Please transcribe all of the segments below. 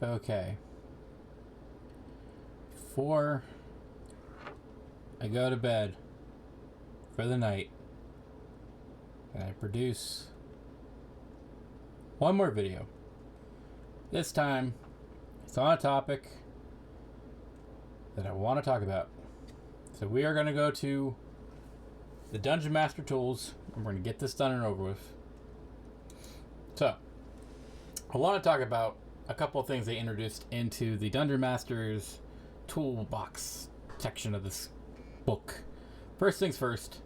Okay. Before I go to bed for the night, and I produce one more video. This time, it's on a topic that I want to talk about. So we are going to go to the Dungeon Master tools, and we're going to get this done and over with. So, I want to talk about a couple of things they introduced into the Dungeon Master's toolbox section of this book. First things first,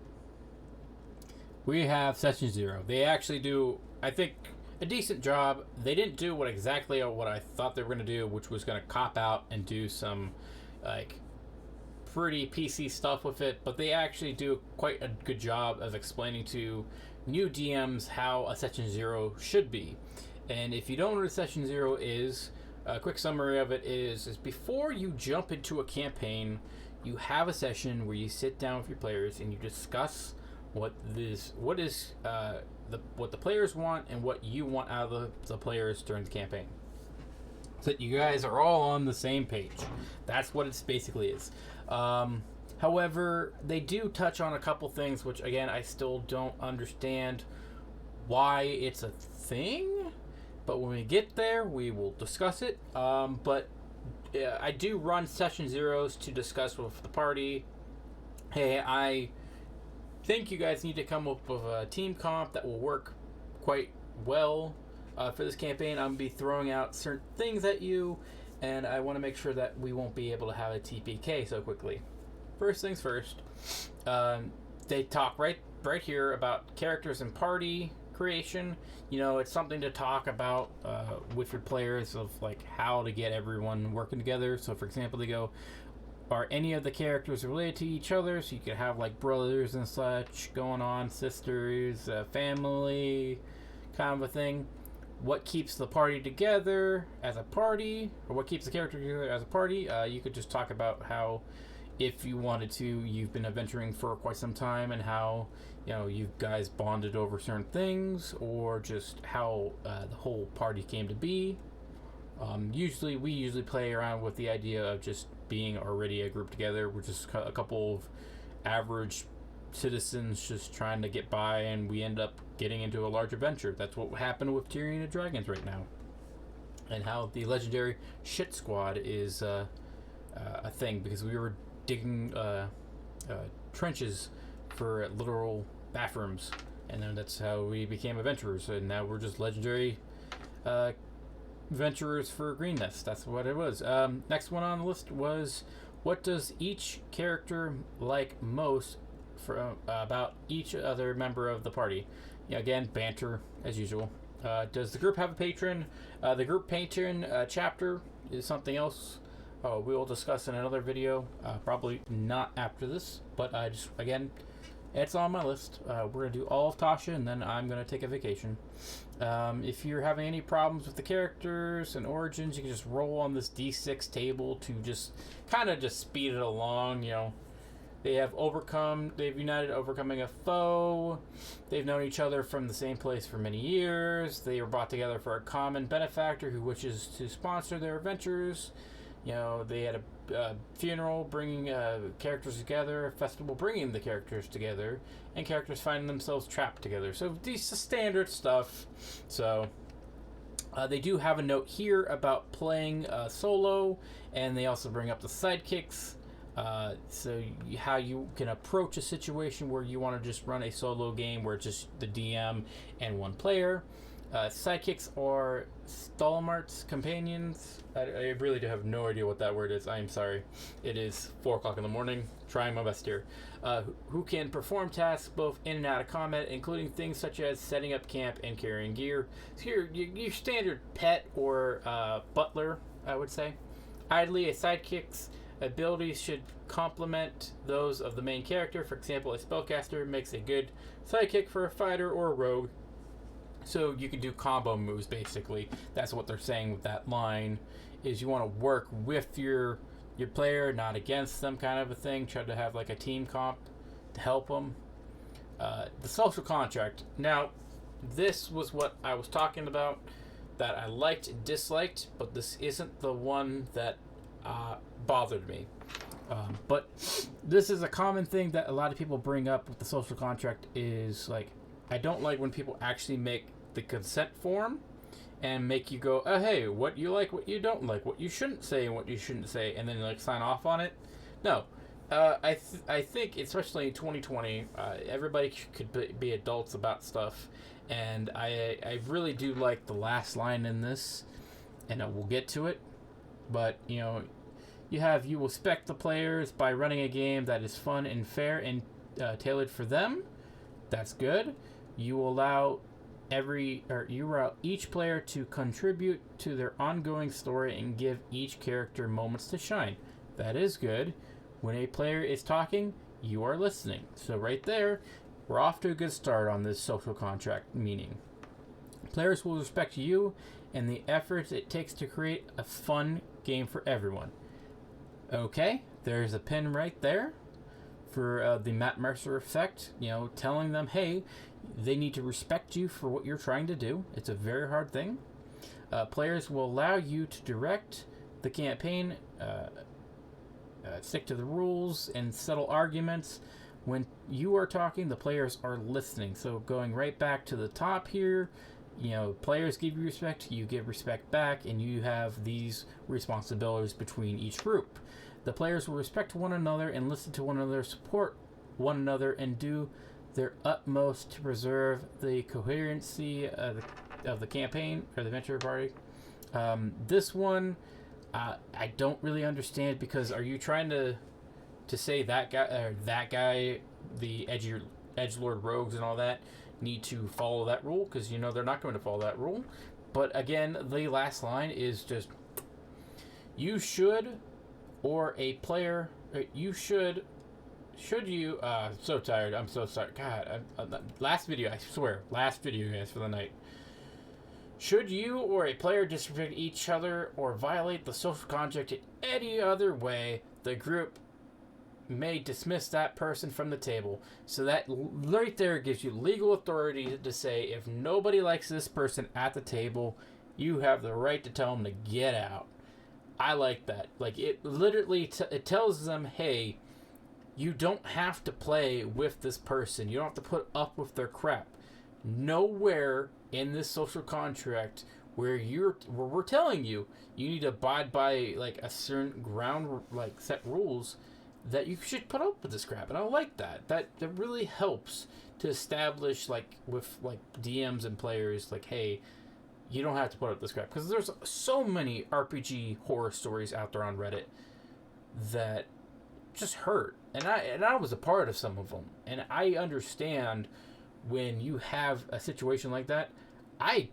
we have Session 0. They actually do, I think, a decent job. They didn't do what I thought they were going to do, which was going to cop out and do some, like, pretty PC stuff with it, but they actually do quite a good job of explaining to new DMs how a Session 0 should be. And if you don't know what Session 0 is, a quick summary of it is before you jump into a campaign, you have a session where you sit down with your players and you discuss what the players want and what you want out of the players during the campaign, so that you guys are all on the same page. That's what it basically is. However, they do touch on a couple things which, again, I still don't understand why it's a thing. But when we get there, we will discuss it. But I do run Session Zeros to discuss with the party. Hey, I think you guys need to come up with a team comp that will work quite well for this campaign. I'm going to be throwing out certain things at you, and I want to make sure that we won't be able to have a TPK so quickly. First things first, they talk right here about characters and party creation. You know, it's something to talk about with your players of like how to get everyone working together. So for example, they go, are any of the characters related to each other? So you could have like brothers and such going on, sisters, family, kind of a thing. What keeps the party together as a party, or what keeps the character together as a party? You could just talk about how, if you wanted to, you've been adventuring for quite some time and how, you know, you guys bonded over certain things, or just how the whole party came to be. We usually play around with the idea of just being already a group together. We're just a couple of average citizens just trying to get by, and we end up getting into a large adventure. That's what happened with Tyrion of Dragons right now, and how the legendary Shit Squad is a thing, because we were digging trenches for literal bathrooms, and then that's how we became adventurers, and now we're just legendary adventurers for Green Nest. That's what it was. Next one on the list was, what does each character like most about each other member of the party? Yeah, again, banter as usual. Does the group have a patron? The group patron chapter is something else we will discuss in another video, probably not after this, but again, it's on my list. We're going to do all of Tasha, and then I'm going to take a vacation. If you're having any problems with the characters and origins, you can just roll on this D6 table to just kind of just speed it along. You know, they've united overcoming a foe. They've known each other from the same place for many years. They were brought together for a common benefactor who wishes to sponsor their adventures. You know, they had a funeral bringing characters together, a festival bringing the characters together, and characters finding themselves trapped together. So these standard stuff. So they do have a note here about playing solo, and they also bring up the sidekicks. So how you can approach a situation where you want to just run a solo game where it's just the DM and one player. Sidekicks are Stalmart's companions. I really do have no idea what that word is. I'm sorry. It is 4 o'clock in the morning. Trying my best here. Who can perform tasks both in and out of combat, including things such as setting up camp and carrying gear. So your standard pet or butler, I would say. Ideally, a sidekick's abilities should complement those of the main character. For example, a spellcaster makes a good sidekick for a fighter or a rogue. So you can do combo moves, basically. That's what they're saying with that line, is you want to work with your player, not against them, kind of a thing. Try to have like a team comp to help them. The social contract. Now, this was what I was talking about. that I liked and disliked, but this isn't the one that bothered me. But this is a common thing that a lot of people bring up with the social contract is, like, I don't like when people actually make the consent form and make you go, oh, hey, what you like, what you don't like, what you shouldn't say and what you shouldn't say, and then, like, sign off on it. No. I think, especially in 2020, everybody could be adults about stuff, and I really do like the last line in this, and we'll get to it, but, you know, you will respect the players by running a game that is fun and fair and tailored for them. That's good. You allow each player to contribute to their ongoing story and give each character moments to shine. That is good. When a player is talking, you are listening. So right there, we're off to a good start on this social contract meaning. Players will respect you and the efforts it takes to create a fun game for everyone. Okay, there's a pin right there for the Matt Mercer effect, you know, telling them, hey, they need to respect you for what you're trying to do. It's a very hard thing. Players will allow you to direct the campaign, stick to the rules, and settle arguments. When you are talking, the players are listening. So going right back to the top here, you know, players give you respect, you give respect back, and you have these responsibilities between each group. The players will respect one another and listen to one another, support one another, and do their utmost to preserve the coherency of the campaign or the adventure party. This one, I don't really understand, because are you trying to say that guy, the edgelord rogues and all that, need to follow that rule? Because, you know, they're not going to follow that rule. But again, the last line is just, you should, or a player, you should you, so tired, I'm so sorry, God, last video, I swear, last video, guys, for the night. Should you or a player disrespect each other or violate the social contract in any other way, the group may dismiss that person from the table. So that right there gives you legal authority to say, if nobody likes this person at the table, you have the right to tell them to get out. I like that. Like, it literally it tells them, hey, you don't have to play with this person. You don't have to put up with their crap. Nowhere in this social contract where we're telling you need to abide by, like, a certain ground, like, set rules, that you should put up with this crap. And I like that. That really helps to establish, like, with, like, DMs and players, like, hey, you don't have to put up this crap. Because there's so many RPG horror stories out there on Reddit that just hurt. And I was a part of some of them. And I understand when you have a situation like that. I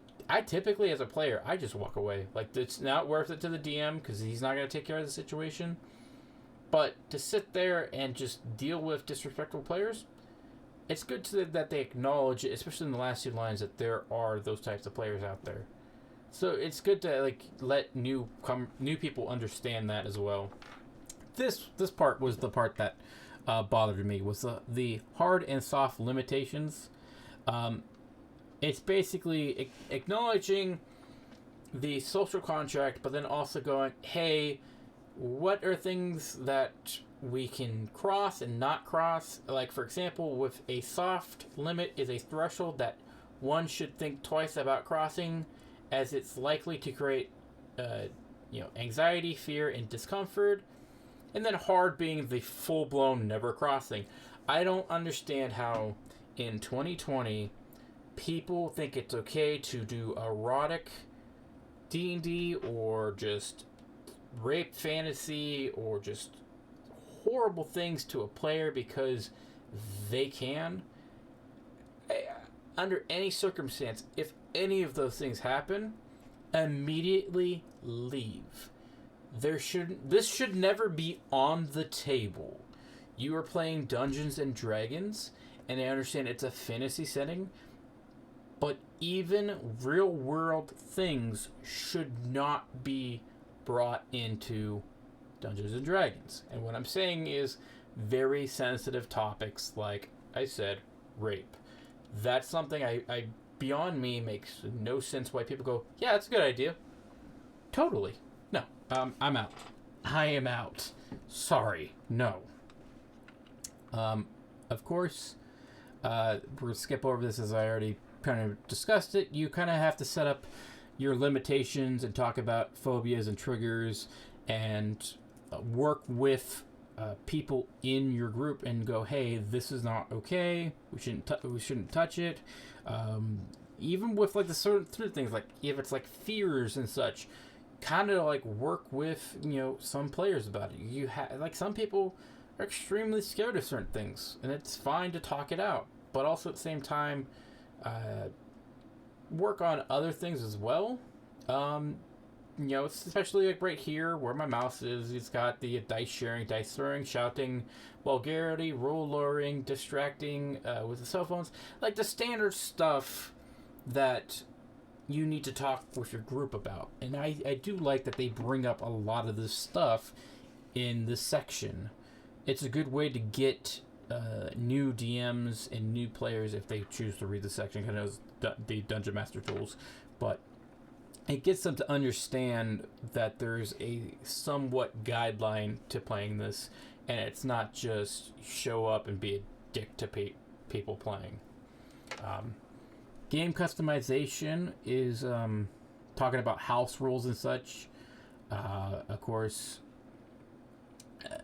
typically, as a player, I just walk away. Like, it's not worth it to the DM, because he's not going to take care of the situation. But to sit there and just deal with disrespectful players, it's good that they acknowledge it, especially in the last two lines, that there are those types of players out there. So it's good to, like, let new people understand that as well. This part was the part that bothered me, was the hard and soft limitations. It's basically acknowledging the social contract, but then also going, hey, what are things that we can cross and not cross? Like, for example, with a soft limit is a threshold that one should think twice about crossing, as it's likely to create anxiety, fear, and discomfort. And then hard being the full-blown never crossing. I don't understand how in 2020 people think it's okay to do erotic D&D or just rape fantasy or just horrible things to a player because they can. Under any circumstance, if any of those things happen, immediately leave. This should never be on the table. You are playing Dungeons and Dragons, and I understand it's a fantasy setting, but even real world things should not be brought into Dungeons and Dragons. And what I'm saying is very sensitive topics, like I said, rape. That's something I beyond me, makes no sense why people go, yeah, that's a good idea. Totally. No. I'm out. I am out. Sorry. No. Of course, we're going to skip over this as I already kind of discussed it. You kind of have to set up your limitations and talk about phobias and triggers and work with people in your group and go, hey, this is not okay. We shouldn't touch it. Even with like the certain things, like if it's like fears and such, kind of like work with some players about it. You have like some people are extremely scared of certain things, and it's fine to talk it out, but also at the same time, work on other things as well. Especially like right here where my mouse is, it's got the dice sharing, dice throwing, shouting, vulgarity, roll lowering, distracting with the cell phones, like the standard stuff that you need to talk with your group about. And I do like that they bring up a lot of this stuff in this section. It's a good way to get new DMs and new players if they choose to read the section, because the Dungeon Master tools, but it gets them to understand that there's a somewhat guideline to playing this, and it's not just show up and be a dick to people playing. Game customization is talking about house rules and such. Of course,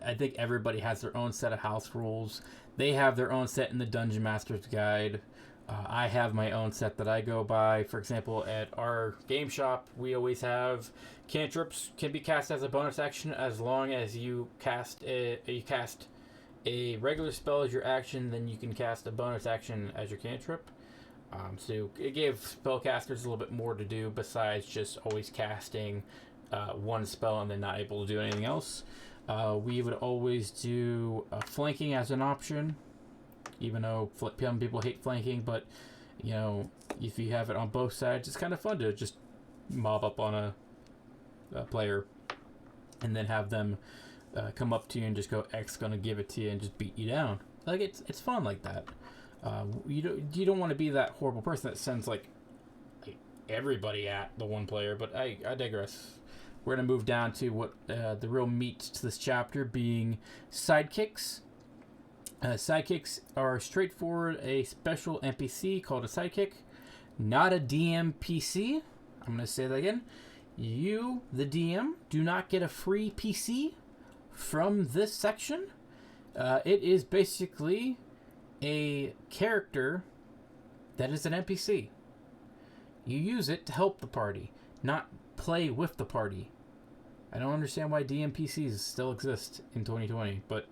I think everybody has their own set of house rules. They have their own set in the Dungeon Master's Guide. I have my own set that I go by. For example, at our game shop, we always have cantrips can be cast as a bonus action as long as you cast a regular spell as your action, then you can cast a bonus action as your cantrip. So it gave spellcasters a little bit more to do besides just always casting one spell and then not able to do anything else. We would always do flanking as an option, even though some people hate flanking, but if you have it on both sides, it's kind of fun to just mob up on a player and then have them come up to you and just go, X gonna give it to you and just beat you down. Like it's fun like that. You don't want to be that horrible person that sends like everybody at the one player, but I digress. We're going to move down to what the real meat to this chapter being sidekicks. Sidekicks are straightforward, a special NPC called a sidekick, not a DM PC. I'm going to say that again. You, the DM, do not get a free PC from this section. It is basically a character that is an NPC. You use it to help the party, not play with the party. I don't understand why DMPCs still exist in 2020, but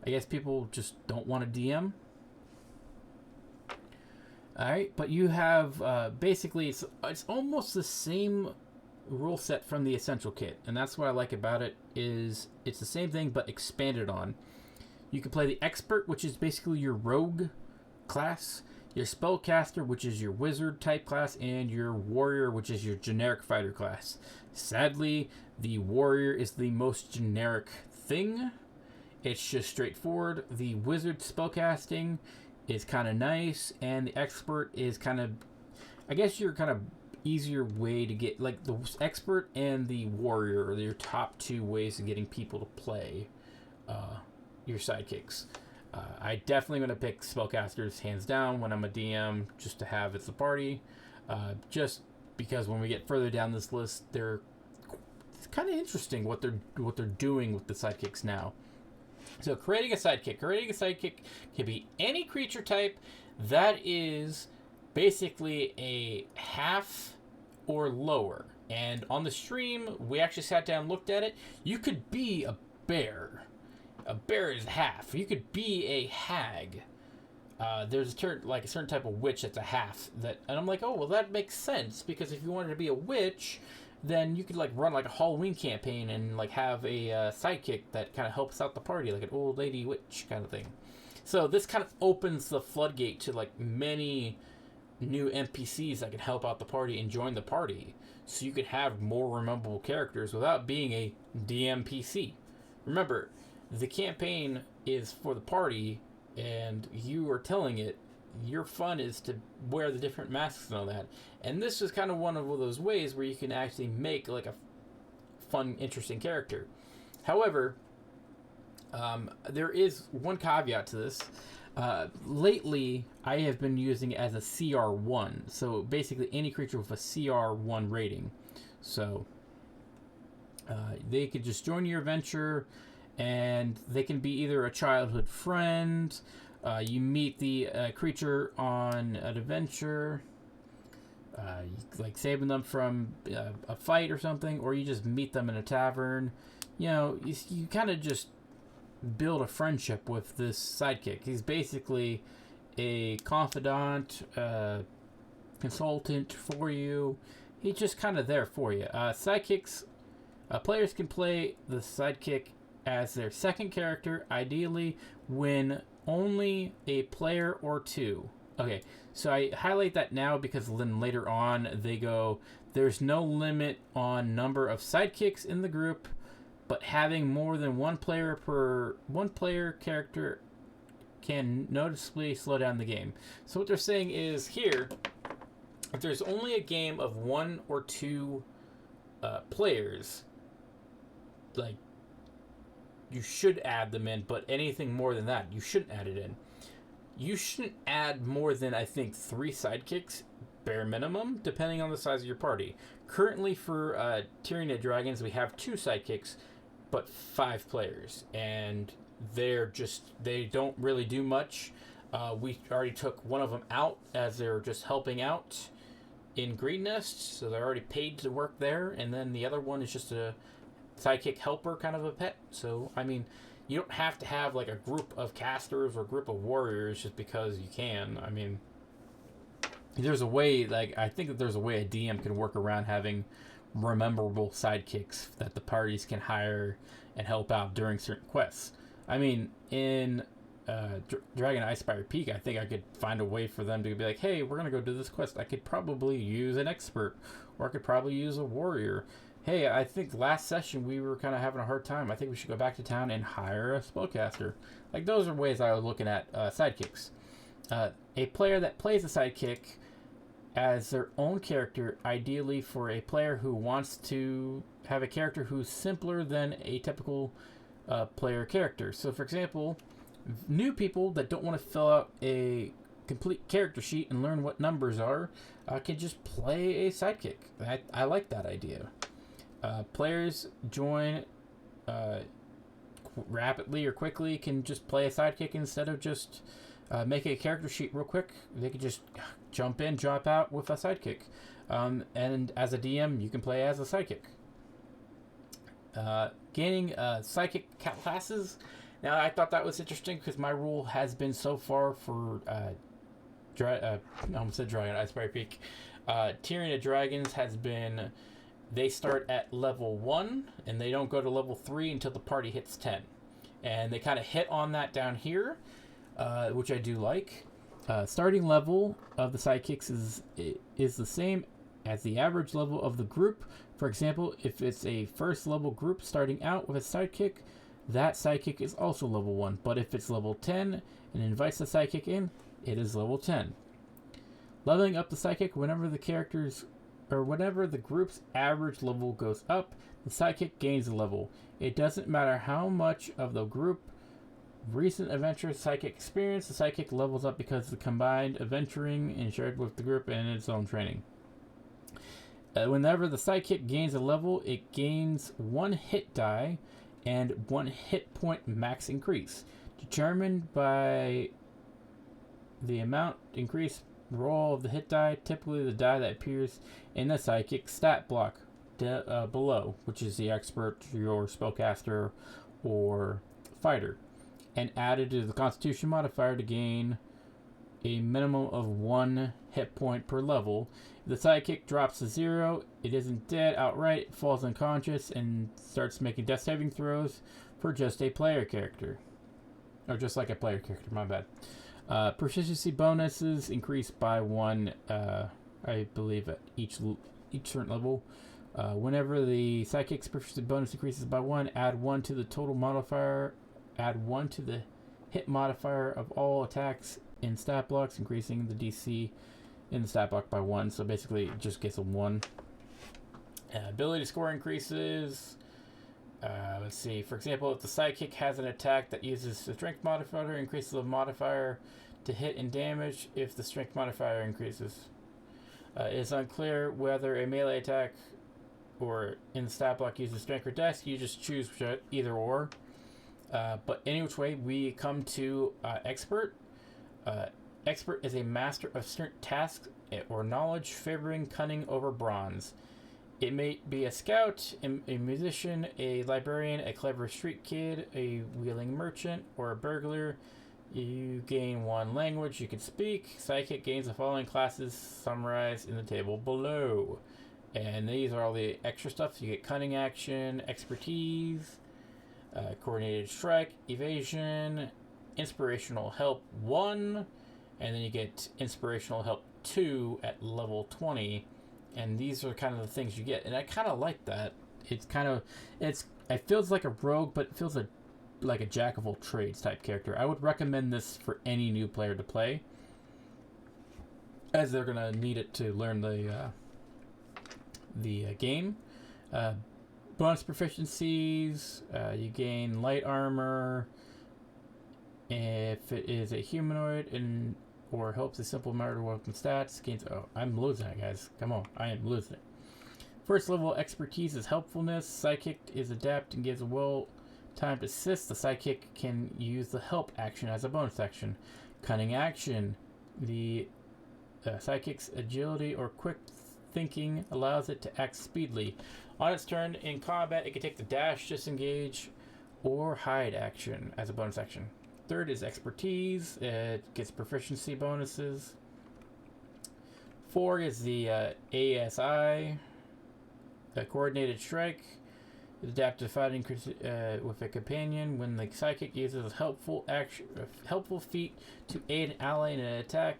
I guess people just don't want a DM. Alright, but you have, basically, it's almost the same rule set from the Essential Kit, and that's what I like about it, is it's the same thing, but expanded on. You can play the Expert, which is basically your rogue class, your Spellcaster, which is your wizard type class, and your Warrior, which is your generic fighter class. Sadly, the Warrior is the most generic thing. It's just straightforward. The wizard spellcasting is kind of nice, and the Expert is kind of, I guess, your kind of easier way to get, like, the Expert and the Warrior are your top two ways of getting people to play your sidekicks. I definitely going to pick spellcasters hands down when I'm a DM, just to have as a party. Just because when we get further down this list, it's kind of interesting what they're doing with the sidekicks now. So creating a sidekick can be any creature type that is basically a half or lower. And on the stream, we actually sat down and looked at it. You could be a bear. A bear is half. You could be a hag. There's a certain type of witch that's a half. And I'm like, oh, well, that makes sense, because if you wanted to be a witch, then you could like run like a Halloween campaign and like have a sidekick that kind of helps out the party, like an old lady witch kind of thing. So this kind of opens the floodgate to like many new NPCs that can help out the party and join the party. So you could have more memorable characters without being a DM PC. Remember, the campaign is for the party, and you are telling it your fun is to wear the different masks and all that. And this is kind of one of those ways where you can actually make like a fun, interesting character. However, there is one caveat to this. Lately, I have been using it as a CR1. So basically, any creature with a CR1 rating. So they could just join your adventure, and they can be either a childhood friend. You meet the creature on an adventure, like saving them from a fight or something, or you just meet them in a tavern. You know, you kind of just build a friendship with this sidekick. He's basically a confidant, consultant for you. He's just kind of there for you. Sidekicks, players can play the sidekick as their second character, ideally when only a player or two. Okay, so I highlight that now because then later on they go, there's no limit on number of sidekicks in the group, but having more than one player character can noticeably slow down the game. So what they're saying is here, if there's only a game of one or two players, like, you should add them in, but anything more than that, you shouldn't add it in. You shouldn't add more than, I think, 3 sidekicks, bare minimum, depending on the size of your party. Currently for Tyranny of Dragons, we have 2 sidekicks, but 5 players, and they don't really do much. We already took one of them out as they're just helping out in Green Nest, so they're already paid to work there, and then the other one is just a sidekick helper, kind of a pet. So, I mean, you don't have to have like a group of casters or a group of warriors just because you can. I mean, there's a way, like, I think that there's a way a DM can work around having rememberable sidekicks that the parties can hire and help out during certain quests. I mean, in Dragon Icefire Peak, I think I could find a way for them to be like, hey, we're going to go do this quest. I could probably use an expert, or I could probably use a warrior. Hey, I think last session we were kind of having a hard time. I think we should go back to town and hire a spellcaster. Like, those are ways I was looking at sidekicks. A player that plays a sidekick as their own character, ideally for a player who wants to have a character who's simpler than a typical player character. So, for example, new people that don't want to fill out a complete character sheet and learn what numbers are can just play a sidekick. I like that idea. Players join rapidly or quickly can just play a sidekick instead of just making a character sheet real quick. They can just jump in, drop out with a sidekick. And as a DM, you can play as a sidekick. Gaining psychic classes. Now, I thought that was interesting because my rule has been so far for I almost said Dragon Icefire Peak. Tyranny of Dragons has been, they start at level 1 and they don't go to level 3 until the party hits 10. And they kind of hit on that down here, which I do like. Starting level of the sidekicks is the same as the average level of the group. For example, if it's a first level group starting out with a sidekick, that sidekick is also level 1. But if it's level 10 and invites the sidekick in, it is level 10. Leveling up the sidekick whenever the group's average level goes up, the sidekick gains a level. It doesn't matter how much of the group recent adventure psychic experience, the sidekick levels up because the combined adventuring and shared with the group and its own training. Whenever the sidekick gains a level, it gains 1 hit die and 1 hit point max increase, determined by the amount increased roll of the hit die, typically the die that appears in the sidekick stat block below, which is the expert, your spellcaster, or fighter, and added to the constitution modifier to gain a minimum of 1 hit point per level. If the sidekick drops to 0, it isn't dead outright, it falls unconscious, and starts making death saving throws for just a player character. Or just like a player character, my bad. Proficiency bonuses increase by 1, I believe, at each certain level. Whenever the sidekick's proficiency bonus increases by 1, add 1 to the total modifier, add 1 to the hit modifier of all attacks in stat blocks, increasing the DC in the stat block by 1. So basically, it just gets a 1. Ability score increases. Let's see. For example, if the Sidekick has an attack that uses the strength modifier, increases the modifier to hit and damage if the strength modifier increases. It's unclear whether a melee attack or in the stat block uses strength or dex. You just choose either or. But any which way, we come to Expert. Expert is a master of certain tasks or knowledge, favoring cunning over bronze. It may be a scout, a musician, a librarian, a clever street kid, a wheeling merchant, or a burglar. You gain 1 language you can speak. Sidekick gains the following classes summarized in the table below. And these are all the extra stuff. You get cunning action, expertise, coordinated strike, evasion, inspirational help 1, and then you get inspirational help 2 at level 20. And these are kind of the things you get, and I kind of like that. It feels like a rogue, but it feels like a jack of all trades type character. I would recommend this for any new player to play, as they're gonna need it to learn the game. Bonus proficiencies: you gain light armor if it is a humanoid and or helps a simple murder weapon stats. Gains. Oh, I'm losing it, guys. Come on, I am losing it. First level expertise is helpfulness. Sidekick is adapt and gives a well-timed assist. The sidekick can use the help action as a bonus action. Cunning action. The sidekick's agility or quick thinking allows it to act speedily. On its turn in combat, it can take the dash, disengage, or hide action as a bonus action. Third is expertise. It gets proficiency bonuses. 4 is the ASI, a coordinated strike. It's adapted to fighting with a companion. When the sidekick uses a helpful feat to aid an ally in an attack,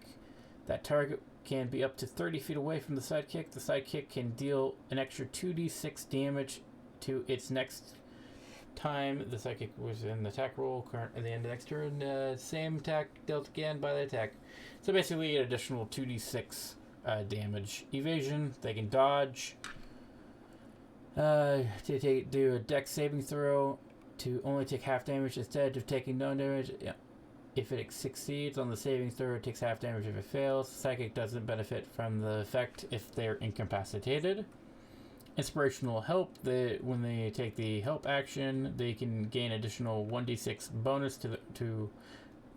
that target can be up to 30 feet away from the sidekick. The sidekick can deal an extra 2d6 damage to its next time the sidekick was in the attack roll. At the end of the next turn, same attack dealt again by the attack. So basically, an additional 2d6 damage. Evasion, they can dodge. To do a dex saving throw to only take half damage instead of taking no damage. Yeah. If it succeeds on the saving throw, it takes half damage if it fails. Psychic doesn't benefit from the effect if they're incapacitated. Inspirational help. When they take the help action, they can gain additional 1d6 bonus to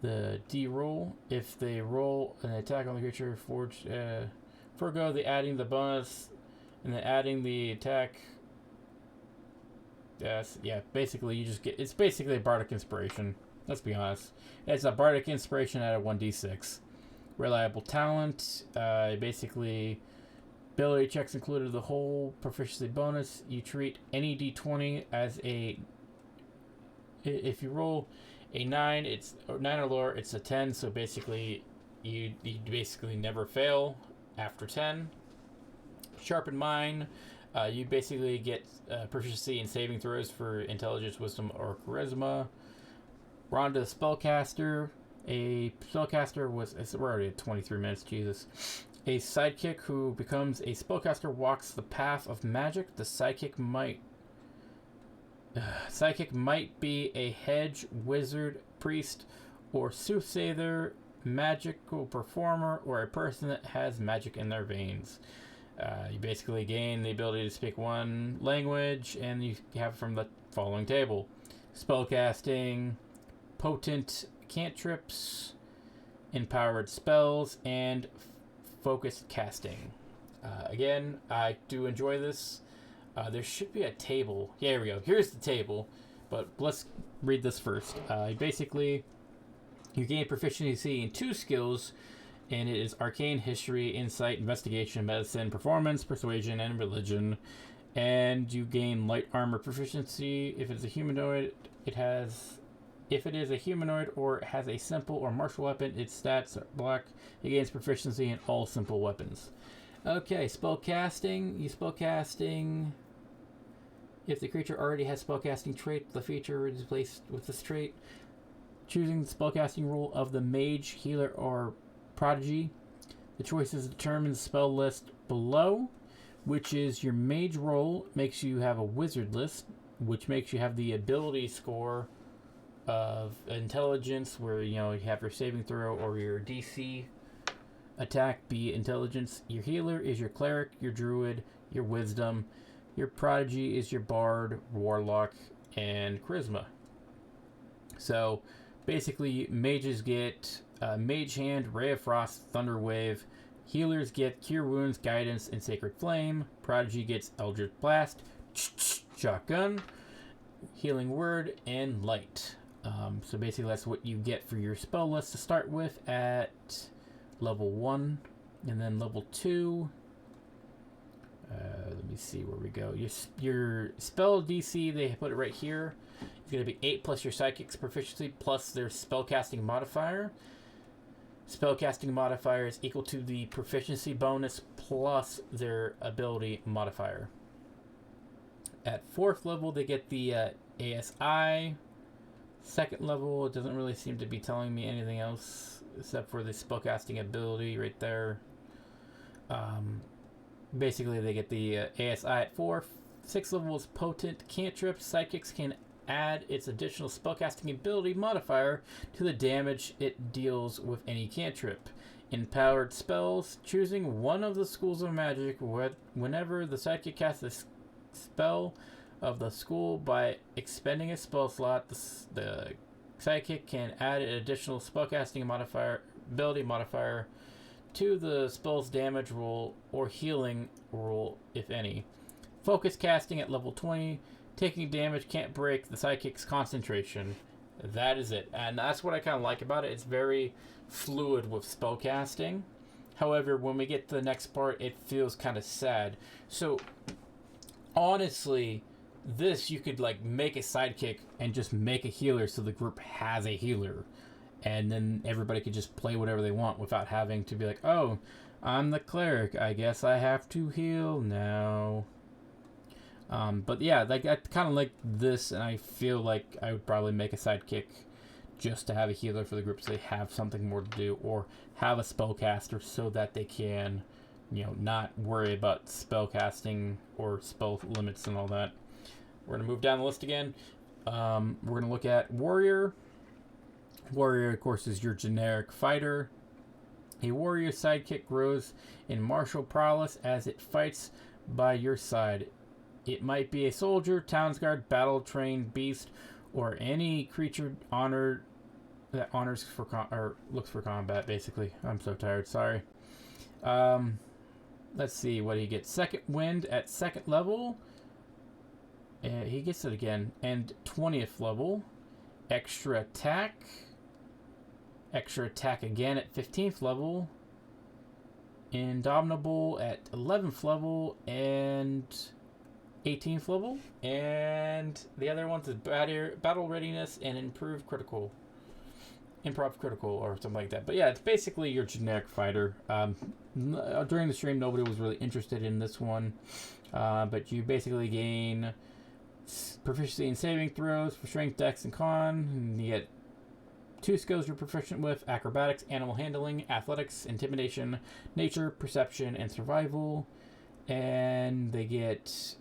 the D roll. If they roll an attack on the creature, forego the adding the bonus and then adding the attack. Yes, yeah. Basically, you just get. It's basically a bardic inspiration. Let's be honest. It's a bardic inspiration at a 1d6. Reliable talent. Basically, ability checks included the whole proficiency bonus. You treat any d20 as a. If you roll a 9, it's or 9 or lower. It's a 10. So basically, you basically never fail after 10. Sharpen mind. You basically get proficiency in saving throws for intelligence, wisdom, or charisma. We're on to the spellcaster. A spellcaster we're already at 23 minutes, Jesus. A sidekick who becomes a spellcaster walks the path of magic. The sidekick might be a hedge, wizard, priest, or soothsayer, magical performer, or a person that has magic in their veins. You basically gain the ability to speak one language, and you have it from the following table. Spellcasting, potent cantrips, empowered spells, and focused casting. Again, I do enjoy this. There should be a table. Yeah, here we go. Here's the table, but let's read this first. Basically, you gain proficiency in 2 skills, and it is arcane, history, insight, investigation, medicine, performance, persuasion, and religion. And you gain light armor proficiency. If it's a humanoid, if it is a humanoid or has a simple or martial weapon, its stats are black. It gains proficiency in all simple weapons. Okay, spellcasting. Spellcasting. If the creature already has spellcasting trait, the feature is replaced with this trait. choosing the spellcasting rule of the mage, healer, or prodigy. The choices determine the spell list below, which is your mage role makes you have a wizard list, which makes you have the ability score of intelligence, where you have your saving throw or your DC attack be intelligence. Your healer is your cleric, your druid, your wisdom. Your prodigy is your bard, warlock, and charisma. So basically, mages get Mage Hand, Ray of Frost, Thunder Wave. Healers get Cure Wounds, Guidance, and Sacred Flame. Prodigy gets Eldritch Blast, Shotgun, Healing Word, and Light. So basically that's what you get for your spell list to start with at level 1. And then level 2, let me see where we go. Your spell DC, they put it right here. It's going to be 8 plus your Sidekicks proficiency plus their spellcasting modifier. Spellcasting modifier is equal to the proficiency bonus plus their ability modifier. At 4th level, they get the ASI. 2nd level, it doesn't really seem to be telling me anything else except for the spellcasting ability right there. Basically, they get the ASI at 4. 6th level is potent cantrip. Sidekicks can add its additional spellcasting ability modifier to the damage it deals with any cantrip. Empowered spells, choosing one of the schools of magic whenever the sidekick casts a spell of the school by expending a spell slot, the sidekick can add an additional spellcasting ability modifier to the spell's damage roll or healing roll, if any. Focus casting at level 20. Taking damage can't break the sidekick's concentration. That is it. And that's what I kind of like about it. It's very fluid with spellcasting. However, when we get to the next part, it feels kind of sad. So, honestly, this you could make a sidekick and just make a healer so the group has a healer. And then everybody could just play whatever they want without having to be like, oh, I'm the cleric. I guess I have to heal now. But yeah, I kind of like this, and I feel like I would probably make a sidekick just to have a healer for the group so they have something more to do, or have a spellcaster so that they can, not worry about spellcasting or spell limits and all that. We're going to move down the list again. We're going to look at warrior. Warrior, of course, is your generic fighter. A warrior sidekick grows in martial prowess as it fights by your side. It might be a soldier, townsguard, battle-trained beast, or any creature that honors or looks for combat, basically. I'm so tired, sorry. Let's see what he gets. Second wind at 2nd level. He gets it again. And 20th level. Extra attack. Extra attack again at 15th level. Indomitable at 11th level. And 18th level, and the other one's is battle readiness and improv critical, or something like that. But yeah, it's basically your generic fighter. During the stream, nobody was really interested in this one, but you basically gain proficiency in saving throws for strength, dex, and con. And you get 2 skills you're proficient with: acrobatics, animal handling, athletics, intimidation, nature, perception, and survival. And they get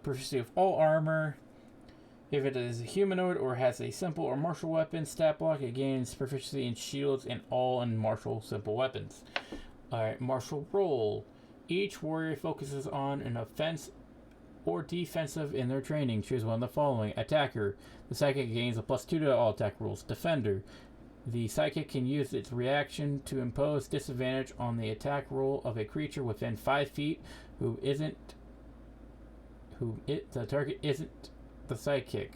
proficiency of all armor. If it is a humanoid or has a simple or martial weapon stat block, it gains proficiency in shields and all in martial simple weapons. Alright, martial role. Each warrior focuses on an offense or defensive in their training. Choose one of the following. Attacker. The psychic gains a +2 to all attack rolls. Defender. The psychic can use its reaction to impose disadvantage on the attack roll of a creature within 5 feet the target isn't the sidekick.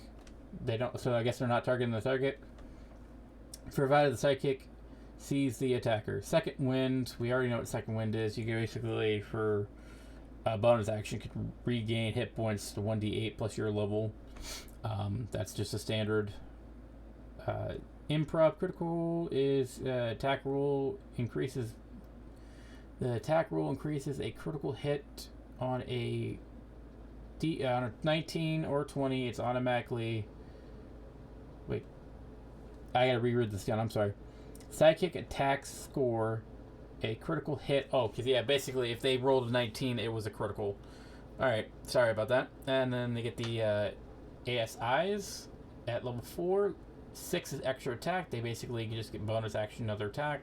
So I guess they're not targeting the target. Provided the sidekick sees the attacker. Second wind, we already know what second wind is. You can basically, for a bonus action, could regain hit points to 1d8 plus your level. That's just a standard. Improv critical is attack roll increases. The attack roll increases a critical hit on a 19 or 20. It's automatically. Wait. I gotta reread this again. I'm sorry. Sidekick attacks score a critical hit. Oh, because yeah, basically if they rolled a 19, it was a critical. All right, sorry about that. And then they get the ASIs at level 4. 6 is extra attack. They basically just get bonus action, another attack.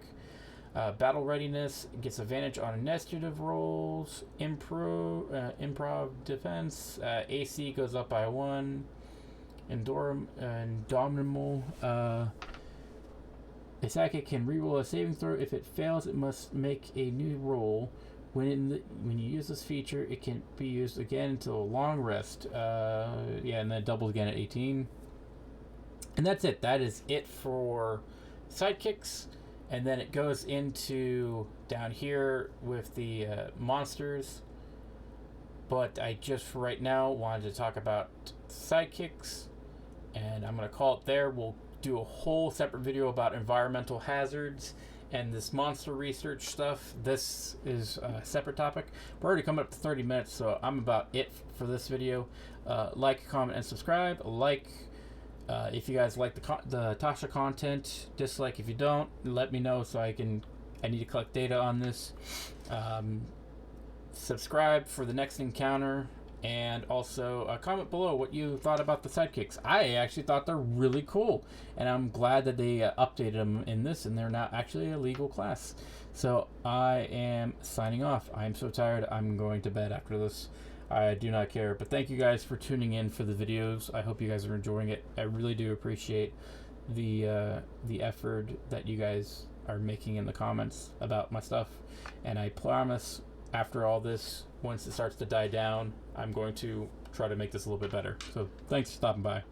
Battle readiness gets advantage on initiative rolls. Improv defense. AC goes up by 1. Indomitable. A psychic can reroll a saving throw. If it fails, it must make a new roll. When you use this feature, it can be used again until a long rest. Yeah, and then it doubles again at 18. And that's it. That is it for Sidekicks. And then it goes into down here with the monsters. But I just for right now wanted to talk about Sidekicks. And I'm going to call it there. We'll do a whole separate video about environmental hazards and this monster research stuff. This is a separate topic. We're already coming up to 30 minutes, so I'm about it for this video. Like, comment, and subscribe. If you guys like the Tasha content. Dislike if you don't. Let me know so I need to collect data on this. Subscribe for the next encounter. And also comment below what you thought about the Sidekicks. I actually thought they're really cool. And I'm glad that they updated them in this and they're now actually a legal class. So I am signing off. I'm so tired. I'm going to bed after this. I do not care. But thank you guys for tuning in for the videos. I hope you guys are enjoying it. I really do appreciate the effort that you guys are making in the comments about my stuff. And I promise after all this, once it starts to die down, I'm going to try to make this a little bit better. So thanks for stopping by.